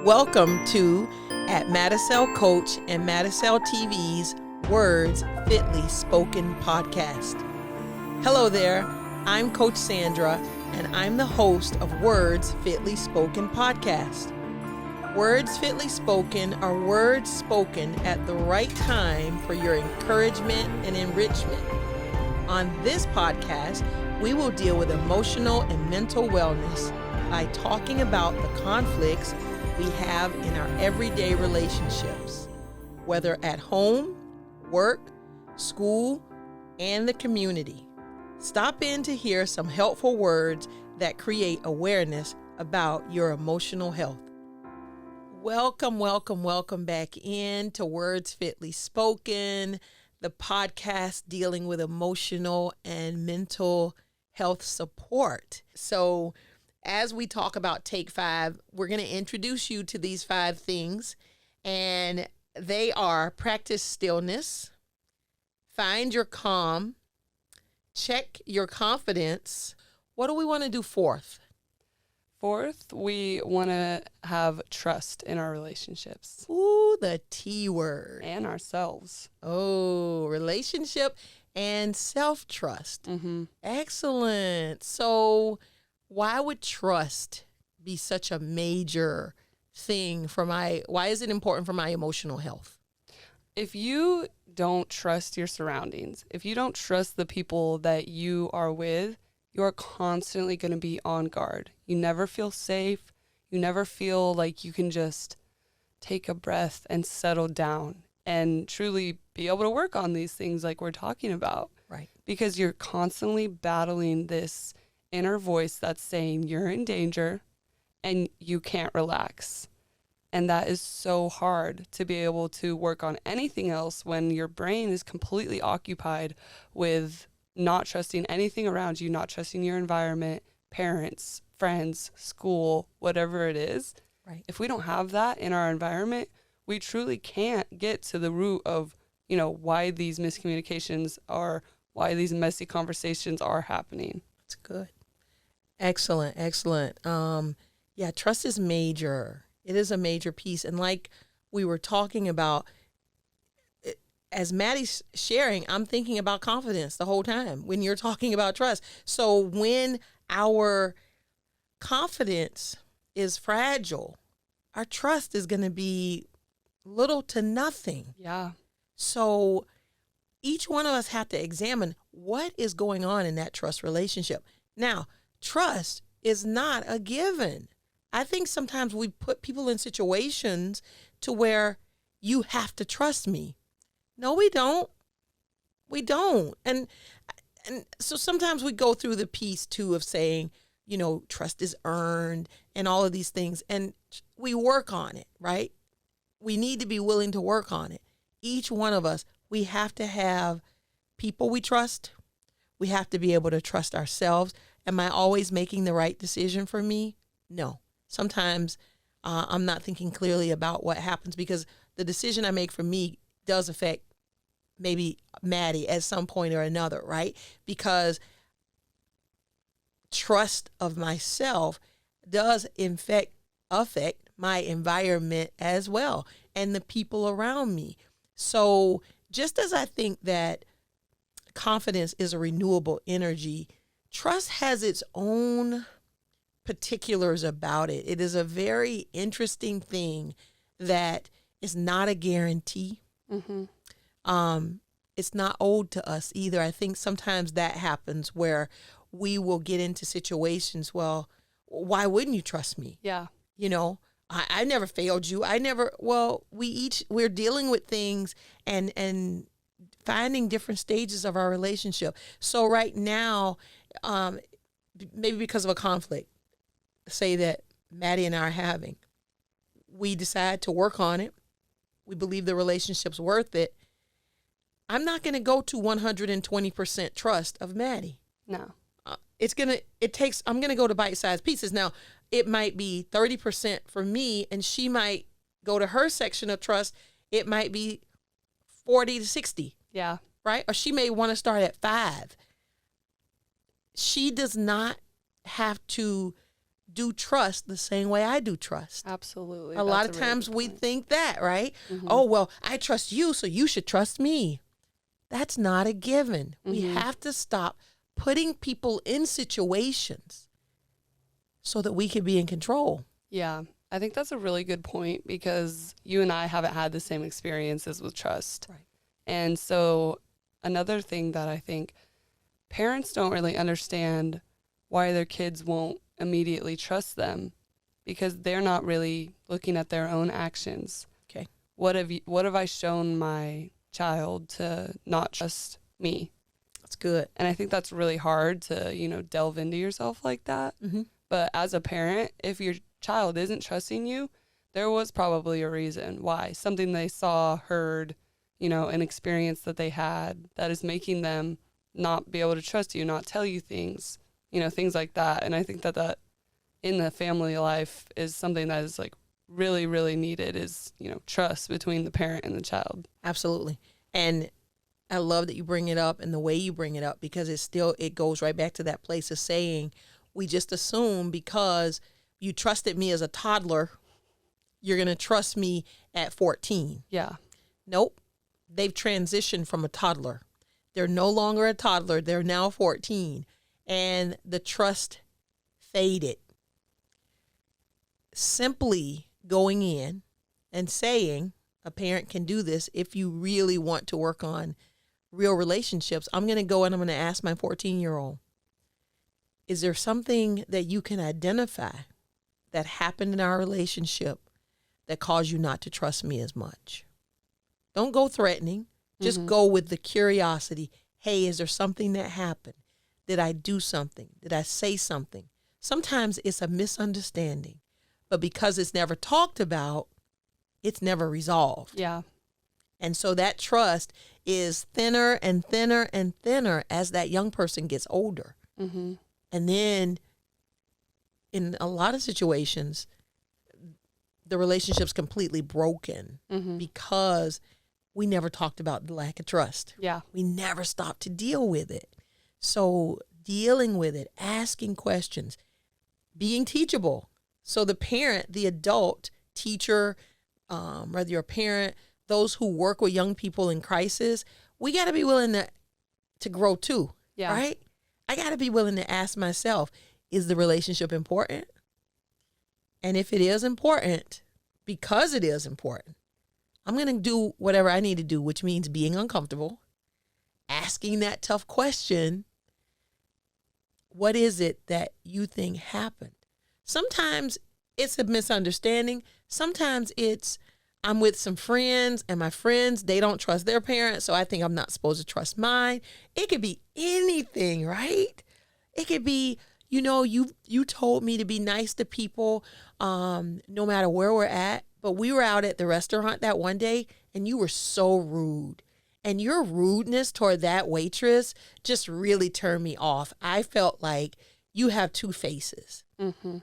Welcome to at Madicel Coach and Madicel TV's Words Fitly Spoken podcast. Hello there, I'm Coach Sandra, and I'm the host of Words Fitly Spoken podcast. Words Fitly Spoken are words spoken at the right time for your encouragement and enrichment. On this podcast, we will deal with emotional and mental wellness by talking about the conflicts we have in our everyday relationships, whether at home, work, school, and the community. Stop in to hear some helpful words that create awareness about your emotional health. Welcome back in to Words Fitly Spoken, the podcast dealing with emotional and mental health support. So as we talk about TakeFive, we're going to introduce you to these 5 things, and they are practice stillness, find your calm, check your confidence. What do we want to do fourth? Fourth, we want to have trust in our relationships. Ooh, the T word. And ourselves. Oh, relationship and self-trust. Mm-hmm. Excellent. So why would trust be such a major thing why is it important for my emotional health? If you don't trust your surroundings, if you don't trust the people that you are with, you are constantly going to be on guard. You never feel safe. You never feel like you can just take a breath and settle down and truly be able to work on these things like we're talking about. Right. Because you're constantly battling this inner voice that's saying you're in danger and you can't relax. And that is so hard to be able to work on anything else when your brain is completely occupied with not trusting anything around you, not trusting your environment, parents, friends, school, whatever it is. Right. If we don't have that in our environment, we truly can't get to the root of, why these miscommunications are, why these messy conversations are happening. That's good. Excellent. Yeah, trust is major. It is a major piece. And like we were talking about, as Maddie's sharing, I'm thinking about confidence the whole time when you're talking about trust. So when our confidence is fragile, our trust is going to be little to nothing. Yeah. So each one of us have to examine what is going on in that trust relationship. Now, trust is not a given. I think sometimes we put people in situations to where you have to trust me. No, we don't. We don't. And so sometimes we go through the piece too of saying, trust is earned and all of these things. And we work on it, right? We need to be willing to work on it. Each one of us, we have to have people we trust. We have to be able to trust ourselves. Am I always making the right decision for me? No. Sometimes I'm not thinking clearly about what happens because the decision I make for me does affect maybe Maddie at some point or another, right? Because trust of myself does affect my environment as well and the people around me. So just as I think that confidence is a renewable energy, trust has its own particulars about it. It is a very interesting thing that is not a guarantee. Mm-hmm. It's not owed to us either. I think sometimes that happens where we will get into situations, well, why wouldn't you trust me? Yeah. I never failed you. We're dealing with things and finding different stages of our relationship. So right now, maybe because of a conflict, say that Maddie and I are having, we decide to work on it. We believe the relationship's worth it. I'm not going to go to 120% trust of Maddie. No. I'm going to go to bite-sized pieces. Now, it might be 30% for me, and she might go to her section of trust. It might be 40 to 60. Yeah. Right? Or she may want to start at 5. She does not have to do trust the same way I do trust. Absolutely. A lot of times we think that, right? Oh, well, I trust you, so you should trust me. That's not a given. We have to stop putting people in situations so that we can be in control. Yeah, I think that's a really good point because you and I haven't had the same experiences with trust. Right. And so another thing that I think parents don't really understand why their kids won't immediately trust them because they're not really looking at their own actions. Okay. What have I shown my child to not trust me? That's good. And I think that's really hard to, delve into yourself like that. But as a parent, if your child isn't trusting you, there was probably a reason why. Something they saw, heard, an experience that they had that is making them not be able to trust you, not tell you things, things like that. And I think that in the family life is something that is like really, really needed is, trust between the parent and the child. Absolutely. And I love that you bring it up and the way you bring it up because it goes right back to that place of saying, we just assume because you trusted me as a toddler, you're going to trust me at 14. Yeah. Nope. They've transitioned from a toddler. They're no longer a toddler. They're now 14. And the trust faded. Simply going in and saying, a parent can do this if you really want to work on real relationships. I'm going to go and I'm going to ask my 14-year-old, is there something that you can identify that happened in our relationship that caused you not to trust me as much? Don't go threatening. Just go with the curiosity. Hey, is there something that happened? Did I do something? Did I say something? Sometimes it's a misunderstanding, but because it's never talked about, it's never resolved. Yeah. And so that trust is thinner and thinner and thinner as that young person gets older. And then in a lot of situations, the relationship's completely broken because we never talked about the lack of trust. Yeah. We never stopped to deal with it. So dealing with it, asking questions, being teachable. So the parent, the adult, teacher, whether you're a parent, those who work with young people in crisis, we got to be willing to grow too, right? I got to be willing to ask myself, is the relationship important? And if it is important, because it is important, I'm going to do whatever I need to do, which means being uncomfortable, asking that tough question, what is it that you think happened? Sometimes it's a misunderstanding. Sometimes it's I'm with some friends and my friends, they don't trust their parents, so I think I'm not supposed to trust mine. It could be anything, right? It could be, you told me to be nice to people no matter where we're at, but we were out at the restaurant that one day and you were so rude. And your rudeness toward that waitress just really turned me off. I felt like you have two faces.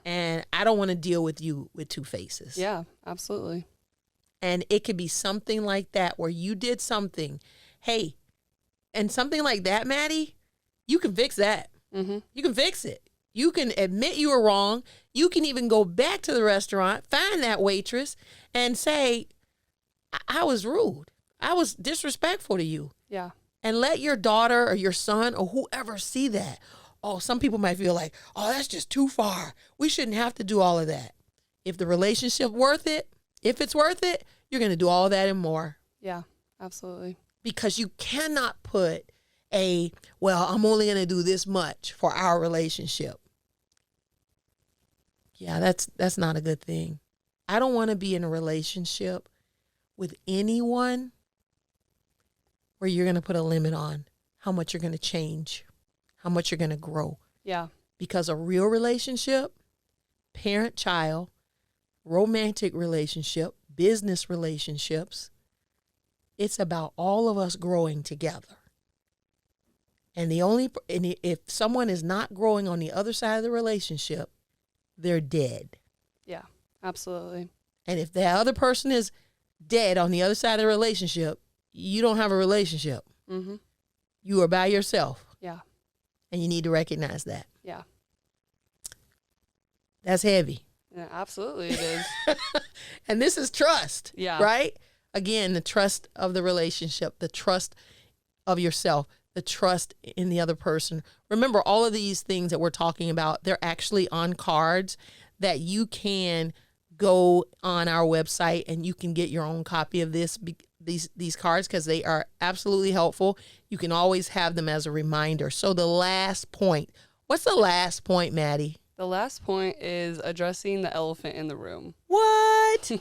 And I don't want to deal with you with two faces. Yeah, absolutely. And it could be something like that where you did something. Hey, and something like that, Maddie, you can fix that. You can fix it. You can admit you were wrong. You can even go back to the restaurant, find that waitress and say, I was rude. I was disrespectful to you. Yeah. And let your daughter or your son or whoever see that. Oh, some people might feel like, oh, that's just too far. We shouldn't have to do all of that. If the relationship worth it, if it's worth it, you're going to do all that and more. Yeah, absolutely. Because you cannot put I'm only going to do this much for our relationship. Yeah, that's not a good thing. I don't want to be in a relationship with anyone where you're going to put a limit on how much you're going to change, how much you're going to grow. Yeah. Because a real relationship, parent-child, romantic relationship, business relationships, it's about all of us growing together. And if someone is not growing on the other side of the relationship, they're dead. Yeah, absolutely. And if the other person is dead on the other side of the relationship, you don't have a relationship. You are by yourself. Yeah. And you need to recognize that. Yeah. That's heavy. Yeah, absolutely it is. And this is trust. Yeah. Right? Again, the trust of the relationship, the trust of yourself, the trust in the other person. Remember, all of these things that we're talking about, they're actually on cards that you can go on our website and you can get your own copy of these cards, because they are absolutely helpful. You can always have them as a reminder. So the last point, what's the last point, Maddie? The last point is addressing the elephant in the room. What?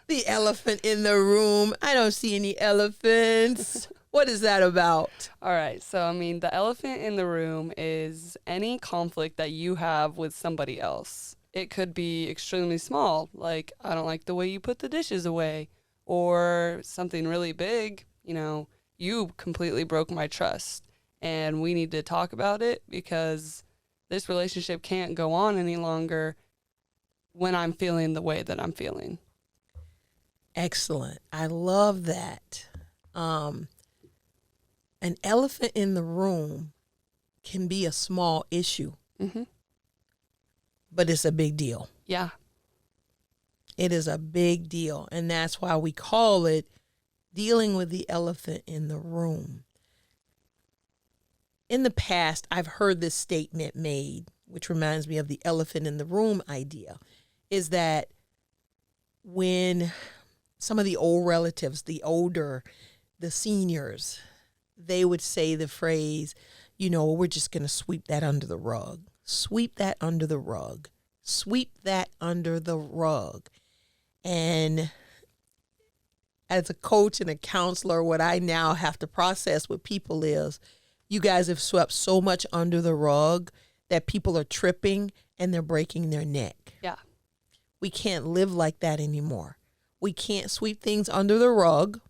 The elephant in the room. I don't see any elephants. What is that about? All right. So, I mean, the elephant in the room is any conflict that you have with somebody else. It could be extremely small, like, I don't like the way you put the dishes away, or something really big, you completely broke my trust, and we need to talk about it because this relationship can't go on any longer when I'm feeling the way that I'm feeling. Excellent. I love that. An elephant in the room can be a small issue, but it's a big deal. Yeah. It is a big deal. And that's why we call it dealing with the elephant in the room. In the past, I've heard this statement made, which reminds me of the elephant in the room idea, is that when some of the old relatives, the seniors, they would say the phrase, we're just going to sweep that under the rug. Sweep that under the rug. Sweep that under the rug. And as a coach and a counselor, what I now have to process with people is, you guys have swept so much under the rug that people are tripping and they're breaking their neck. Yeah. We can't live like that anymore. We can't sweep things under the rug,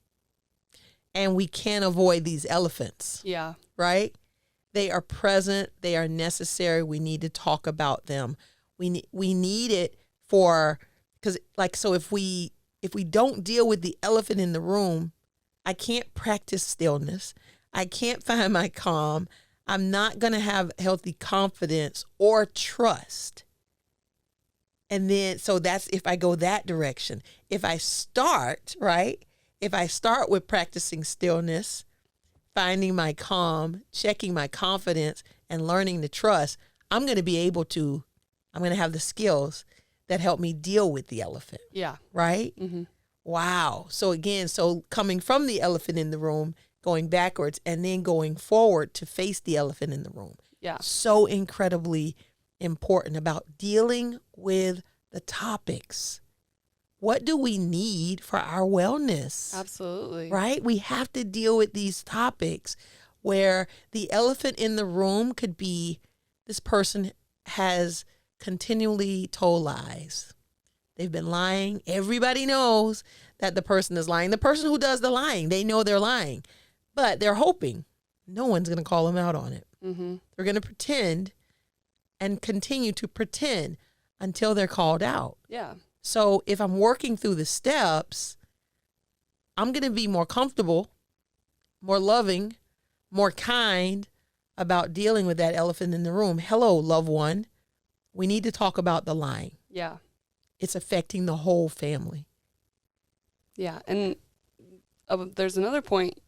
and we can't avoid these elephants. Yeah. Right? They are present. They are necessary. We need to talk about them. We need it because so if we don't deal with the elephant in the room, I can't practice stillness. I can't find my calm. I'm not going to have healthy confidence or trust. And then, so that's if I go that direction. If I start with practicing stillness, finding my calm, checking my confidence, and learning to trust, I'm going to have the skills that help me deal with the elephant. Yeah. Right? Mm-hmm. Wow. So again, coming from the elephant in the room, going backwards, and then going forward to face the elephant in the room. Yeah. So incredibly important about dealing with the topics. What do we need for our wellness? Absolutely. Right? We have to deal with these topics where the elephant in the room could be, this person has continually told lies. They've been lying. Everybody knows that the person is lying. The person who does the lying, they know they're lying. But they're hoping no one's going to call them out on it. Mm-hmm. They're going to pretend and continue to pretend until they're called out. Yeah. So if I'm working through the steps, I'm going to be more comfortable, more loving, more kind about dealing with that elephant in the room. Hello, loved one. We need to talk about the lying. Yeah. It's affecting the whole family. Yeah. And there's another point.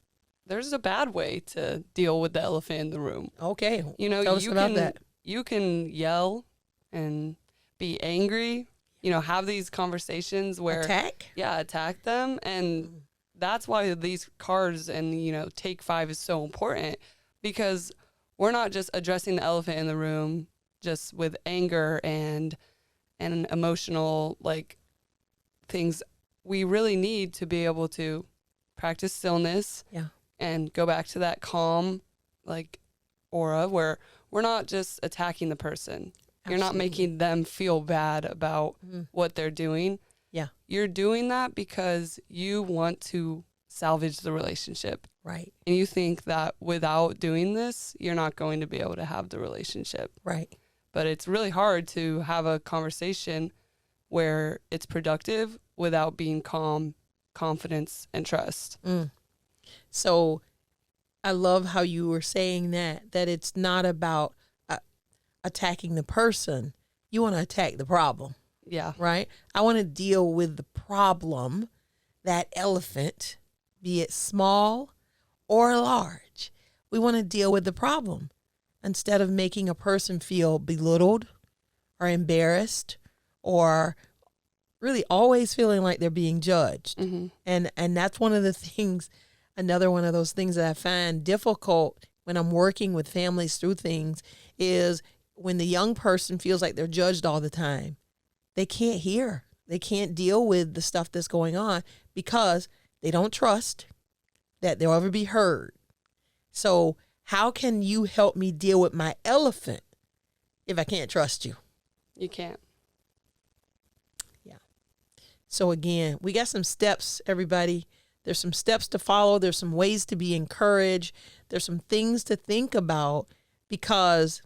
There's a bad way to deal with the elephant in the room. Okay. Tell us about that. You can yell and be angry, have these conversations where attack them. And that's why these cards and, TakeFive is so important, because we're not just addressing the elephant in the room just with anger and emotional things. We really need to be able to practice stillness. Yeah. And go back to that calm, aura where we're not just attacking the person. Absolutely. You're not making them feel bad about what they're doing. Yeah. You're doing that because you want to salvage the relationship. Right. And you think that without doing this, you're not going to be able to have the relationship. Right. But it's really hard to have a conversation where it's productive without being calm, confidence, and trust. So I love how you were saying that it's not about attacking the person. You want to attack the problem, Yeah. right? I want to deal with the problem, that elephant, be it small or large. We want to deal with the problem instead of making a person feel belittled or embarrassed or really always feeling like they're being judged. Mm-hmm. And that's one of the things, another one of those things that I find difficult when I'm working with families through things is when the young person feels like they're judged all the time. They can't hear. They can't deal with the stuff that's going on because they don't trust that they'll ever be heard. So how can you help me deal with my elephant if I can't trust you? You can't. Yeah. So again, we got some steps, everybody. There's some steps to follow. There's some ways to be encouraged. There's some things to think about because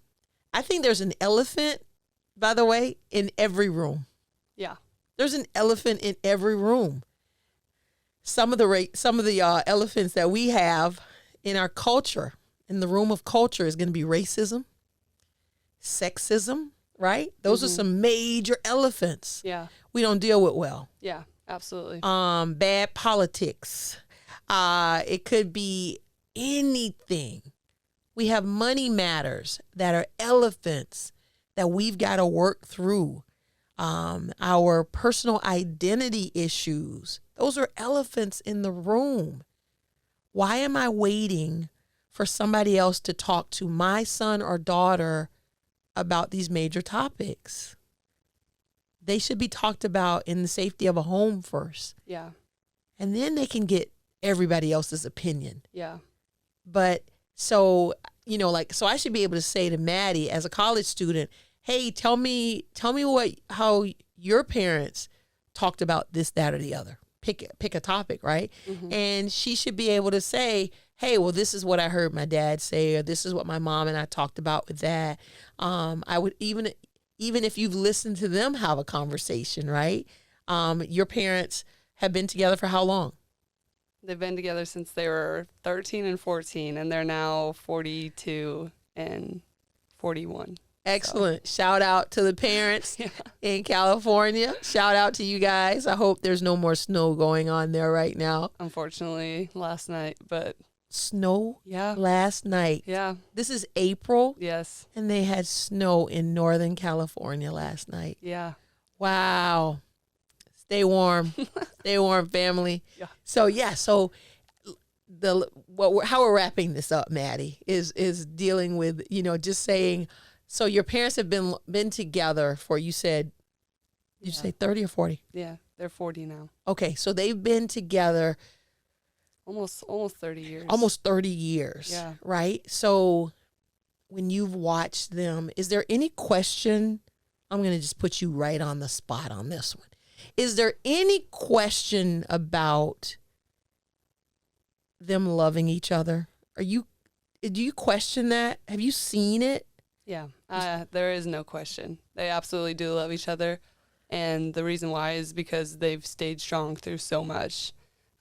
I think there's an elephant, by the way, in every room. Yeah. There's an elephant in every room. Some of the elephants that we have in our culture, in the room of culture, is going to be racism, sexism, right? Those are some major elephants. Yeah. We don't deal with well. Yeah, absolutely. Bad politics. It could be anything. We have money matters that are elephants that we've got to work through. Our personal identity issues. Those are elephants in the room. Why am I waiting for somebody else to talk to my son or daughter about these major topics? They should be talked about in the safety of a home first. Yeah. And then they can get everybody else's opinion. Yeah. But so, so I should be able to say to Maddie as a college student, hey, tell me how your parents talked about this, that, or the other. Pick a topic, right? Mm-hmm. And she should be able to say, hey, well, this is what I heard my dad say, or this is what my mom and I talked about with that. I would even if you've listened to them have a conversation, right? Your parents have been together for how long? They've been together since they were 13 and 14, and they're now 42 and 41. Excellent. So. Shout out to the parents in California. Shout out to you guys. I hope there's no more snow going on there right now. Unfortunately, last night, but... Snow? Yeah. Last night. Yeah. This is April. Yes. And they had snow in Northern California last night. Yeah. Wow. Stay warm. Stay warm, family. Yeah. So how we're wrapping this up, Maddie, is dealing with, just saying, so your parents have been together for, you said 30 or 40? Yeah, they're 40 now. Okay, so they've been together almost 30 years. Almost 30 years. Yeah. Right? So when you've watched them, is there any question? I'm going to just put you right on the spot on this one. Is there any question about them loving each other? Do you question that? Have you seen it? Yeah, there is no question. They absolutely do love each other. And the reason why is because they've stayed strong through so much.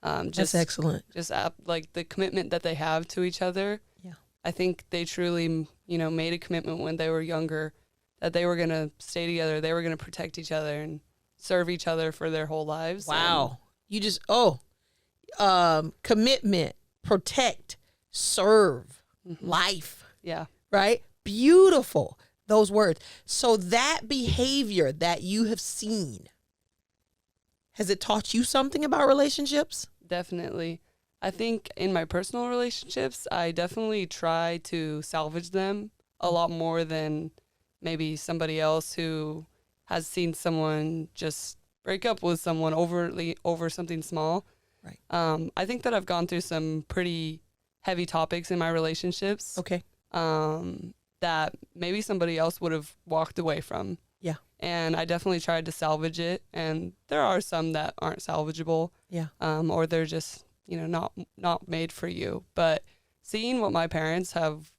That's excellent. Just like the commitment that they have to each other. Yeah. I think they truly, made a commitment when they were younger that they were going to stay together. They were going to protect each other and serve each other for their whole lives. Wow. Commitment, protect, serve, life. Yeah. Right? Beautiful, those words. So that behavior that you have seen, has it taught you something about relationships? Definitely. I think in my personal relationships, I definitely try to salvage them a lot more than maybe somebody else who has seen someone just break up with someone over something small. Right. I think that I've gone through some pretty heavy topics in my relationships. Okay. That maybe somebody else would have walked away from. Yeah. And I definitely tried to salvage it. And there are some that aren't salvageable. Yeah. Or they're just, not made for you. But seeing what my parents have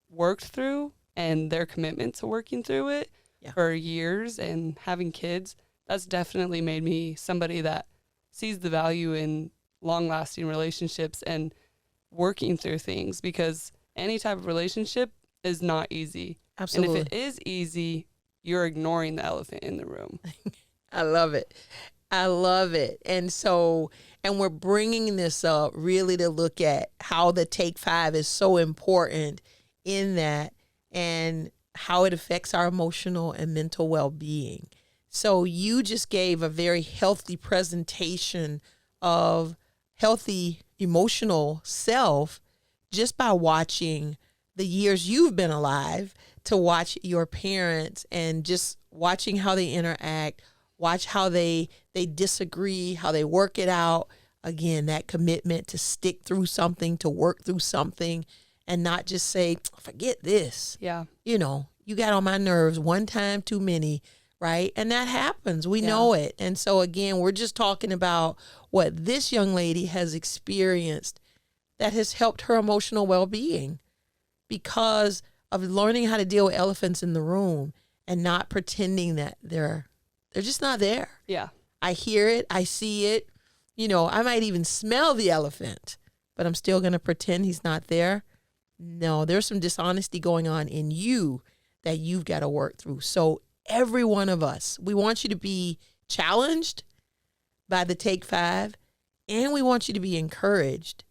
worked through and their commitment to working through it for years and having kids, that's definitely made me somebody that sees the value in long-lasting relationships and working through things, because any type of relationship is not easy. Absolutely. And if it is easy, you're ignoring the elephant in the room. I love it. I love it. And so, and we're bringing this up really to look at how the TakeFive is so important in that and how it affects our emotional and mental well-being. So you just gave a very healthy presentation of healthy emotional self just by watching the years you've been alive, to watch your parents and just watching how they interact, watch how they disagree, how they work it out. Again, that commitment to stick through something, to work through something, and not just say, forget this. Yeah. You know, you got on my nerves one time too many, right? And that happens. We know it. And so again, we're just talking about what this young lady has experienced that has helped her emotional well-being because of learning how to deal with elephants in the room and not pretending that they're just not there. Yeah. I hear it. I see it. You know, I might even smell the elephant, but I'm still going to pretend he's not there. No, there's some dishonesty going on in you that you've got to work through. So every one of us, we want you to be challenged by the TakeFive, and we want you to be encouraged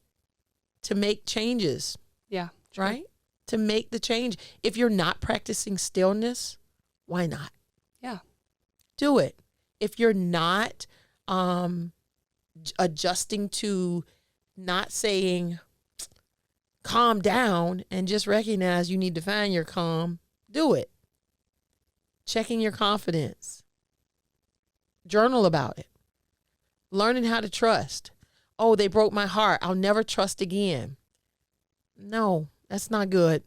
to make changes. Yeah. True. Right? To make the change. If you're not practicing stillness, why not? Yeah. Do it. If you're not adjusting to not saying calm down and just recognize you need to find your calm, do it. Checking your confidence. Journal about it. Learning how to trust. Oh, they broke my heart. I'll never trust again. No, that's not good.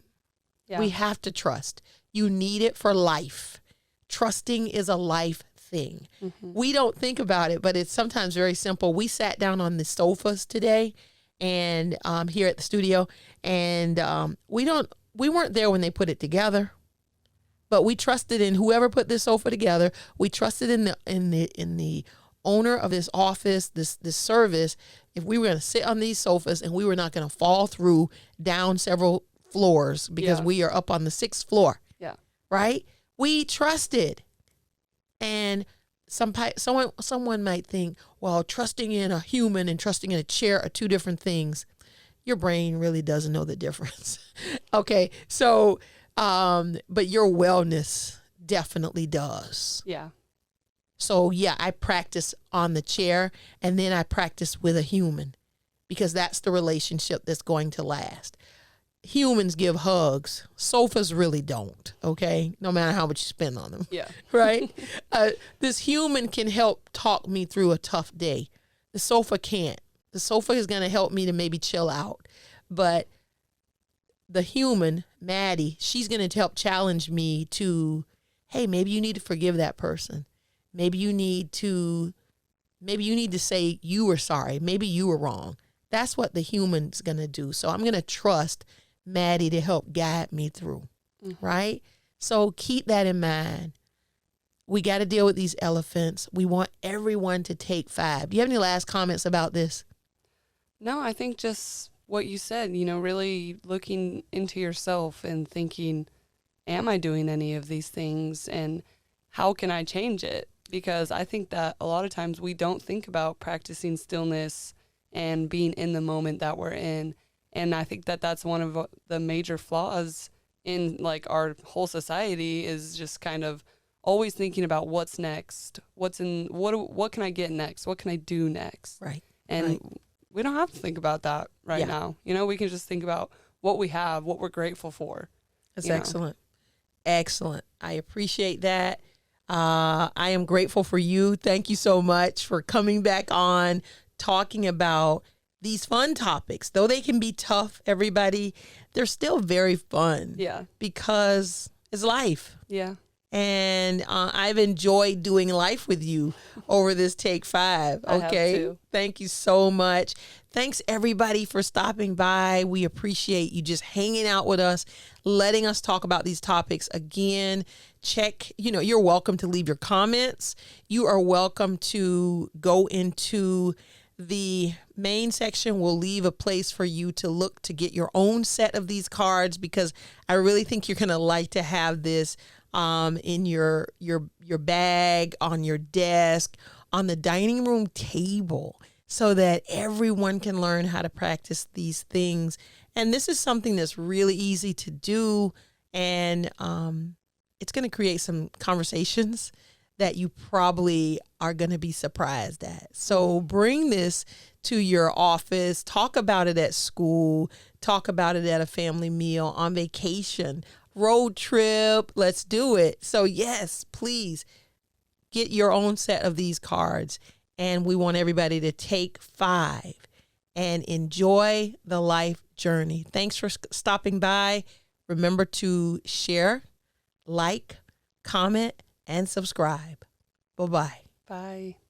Yeah. We have to trust. You need it for life. Trusting is a life thing. Mm-hmm. We don't think about it, but it's sometimes very simple. We sat down on the sofas today and here at the studio, and we weren't there when they put it together, but we trusted in whoever put this sofa together. We trusted in the owner of this office, this service, if we were going to sit on these sofas and we were not going to fall through down several floors because we are up on the 6th floor. Yeah. Right? We trusted. And someone might think, well, trusting in a human and trusting in a chair are two different things. Your brain really doesn't know the difference. Okay. So, but your wellness definitely does. Yeah. So yeah, I practice on the chair and then I practice with a human because that's the relationship that's going to last. Humans give hugs. Sofas really don't, okay? No matter how much you spend on them. Yeah. Right? This human can help talk me through a tough day. The sofa can't. The sofa is going to help me to maybe chill out. But the human, Maddie, she's going to help challenge me to, hey, maybe you need to forgive that person. Maybe you need to say you were sorry. Maybe you were wrong. That's what the human's going to do. So I'm going to trust Maddie to help guide me through, right? So keep that in mind. We got to deal with these elephants. We want everyone to take 5. Do you have any last comments about this? No, I think just what you said, really looking into yourself and thinking, am I doing any of these things and how can I change it? Because I think that a lot of times we don't think about practicing stillness and being in the moment that we're in. And I think that that's one of the major flaws in like our whole society is just kind of always thinking about what's next, what can I get next? What can I do next? Right. And we don't have to think about that right now. We can just think about what we have, what we're grateful for. That's excellent. Excellent. I appreciate that. I am grateful for you. Thank you so much for coming back on, talking about these fun topics. Though they can be tough, everybody, they're still very fun. Yeah. Because it's life. Yeah. And I've enjoyed doing life with you over this TakeFive. Okay. I have too. Thank you so much. Thanks everybody for stopping by. We appreciate you just hanging out with us, letting us talk about these topics. Again, you're welcome to leave your comments. You are welcome to go into the main section. We'll leave a place for you to look to get your own set of these cards because I really think you're going to like to have this in your bag, on your desk, on the dining room table, so that everyone can learn how to practice these things. And this is something that's really easy to do, and it's going to create some conversations that you probably are going to be surprised at. So bring this to your office, talk about it at school, talk about it at a family meal, on vacation, road trip. Let's do it. So yes, please get your own set of these cards. And we want everybody to take 5 and enjoy the life journey. Thanks for stopping by. Remember to share, like, comment, and subscribe. Bye-bye. Bye.